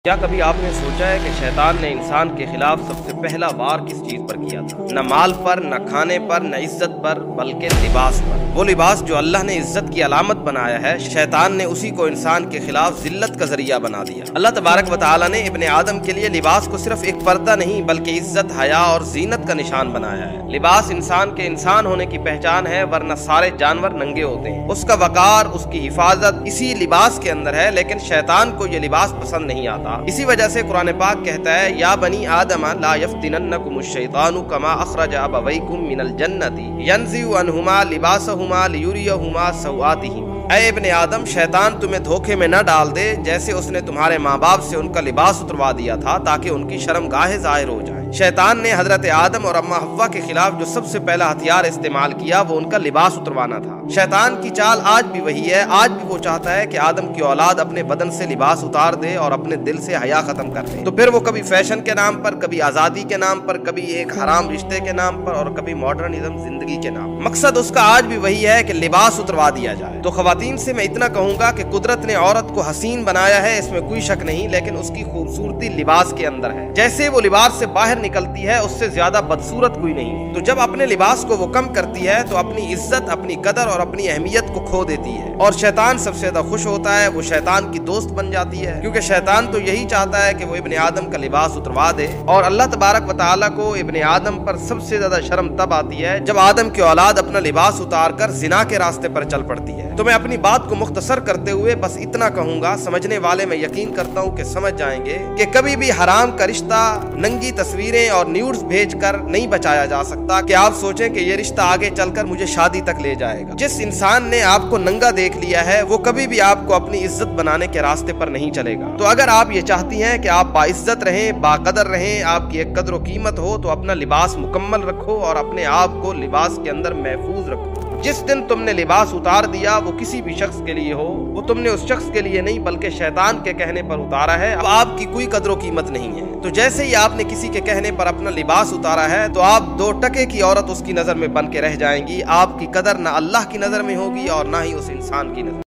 کیا کبھی آپ نے سوچا ہے کہ شیطان نے انسان کے خلاف سب سے پہلا وار کس چیز پر کیا تھا؟ نہ مال پر، نہ کھانے پر، نہ عزت پر، بلکہ لباس پر۔ وہ لباس جو اللہ نے عزت کی علامت بنایا ہے، شیطان نے اسی کو انسان کے خلاف ذلت کا ذریعہ بنا دیا۔ اللہ تبارک و تعالیٰ نے ابن آدم کے لیے لباس کو صرف ایک پردہ نہیں بلکہ عزت، حیا اور زینت کا نشان بنایا ہے۔ لباس انسان کے انسان ہونے کی پہچان ہے، ورنہ سارے جانور ننگے ہوتے ہیں۔ اس کا وقار، اس کی حفاظت اسی لباس کے اندر ہے، لیکن شیطان کو یہ لباس پسند نہیں آتا۔ اسی وجہ سے قرآن پاک کہتا ہے، یا بنی آدم لا یفتننکم الشیطان کما اخرج ابویکم من الجنۃ ینزع عنہما لباسہما لیریہما سوآتہما۔ اے ابن آدم، شیطان تمہیں دھوکے میں نہ ڈال دے جیسے اس نے تمہارے ماں باپ سے ان کا لباس اتروا دیا تھا تاکہ ان کی شرمگاہیں ظاہر ہو جائیں۔ شیطان نے حضرت آدم اور اماں حوا کے خلاف جو سب سے پہلا ہتھیار استعمال کیا وہ ان کا لباس اتروانا تھا۔ شیطان کی چال آج بھی وہی ہے، آج بھی وہ چاہتا ہے کہ آدم کی اولاد اپنے بدن سے لباس اتار دے اور اپنے دل سے حیا ختم کر دے۔ تو پھر وہ کبھی فیشن کے نام پر، کبھی آزادی کے نام پر، کبھی ایک حرام رشتے کے نام پر اور کبھی ماڈرنزم زندگی کے نام پر۔ مقصد اس کا آج بھی وہی ہے کہ لباس اتروا دیا جائے۔ تو خواتین سے میں اتنا کہوں گا کہ قدرت نے عورت کو حسین بنایا ہے، اس میں کوئی شک نہیں، لیکن اس کی خوبصورتی لباس کے اندر ہے۔ جیسے وہ لباس سے باہر نکلتی ہے اس سے زیادہ بدصورت کوئی نہیں۔ تو جب اپنے لباس کو وہ کم کرتی ہے تو اپنی عزت، اپنی قدر اور اپنی اہمیت کو کھو دیتی ہے، اور شیطان سب سے زیادہ خوش ہوتا ہے، وہ شیطان کی دوست بن جاتی ہے، کیونکہ شیطان تو یہی چاہتا ہے کہ وہ ابن آدم کا لباس اتروا دے۔ اور اللہ تبارک و تعالیٰ کو ابن آدم پر سب سے زیادہ شرم تب آتی ہے جب آدم کی اولاد اپنا لباس اتار کر زنا کے راستے پر چل پڑتی ہے۔ تو میں اپنی بات کو مختصر کرتے ہوئے بس اتنا کہوں گا، سمجھنے والے میں یقین کرتا ہوں کہ سمجھ جائیں گے کہ کبھی بھی حرام کا رشتہ ننگی تصویریں اور نیوڈز بھیج کر نہیں بچایا جا سکتا کہ آپ سوچیں کہ یہ رشتہ آگے چل کر مجھے شادی تک لے جائے گا۔ جس انسان نے آپ کو ننگا دیکھ لیا ہے وہ کبھی بھی آپ کو اپنی عزت بنانے کے راستے پر نہیں چلے گا۔ تو اگر آپ یہ چاہتی ہیں کہ آپ باعزت رہیں، باقدر رہیں، آپ کی ایک قدر و قیمت ہو، تو اپنا لباس مکمل رکھو اور اپنے آپ کو لباس کے اندر محفوظ رکھو۔ جس دن تم نے لباس اتار دیا وہ کسی بھی شخص کے لیے ہو، وہ تم نے اس شخص کے لیے نہیں بلکہ شیطان کے کہنے پر اتارا ہے، اب آپ کی کوئی قدر و قیمت نہیں ہے۔ تو جیسے ہی آپ نے کسی کے کہنے پر اپنا لباس اتارا ہے تو آپ 2 ٹکے کی عورت اس کی نظر میں بن کے رہ جائیں گی، آپ کی قدر نہ اللہ کی نظر میں ہوگی اور نہ ہی اس انسان کی نظر۔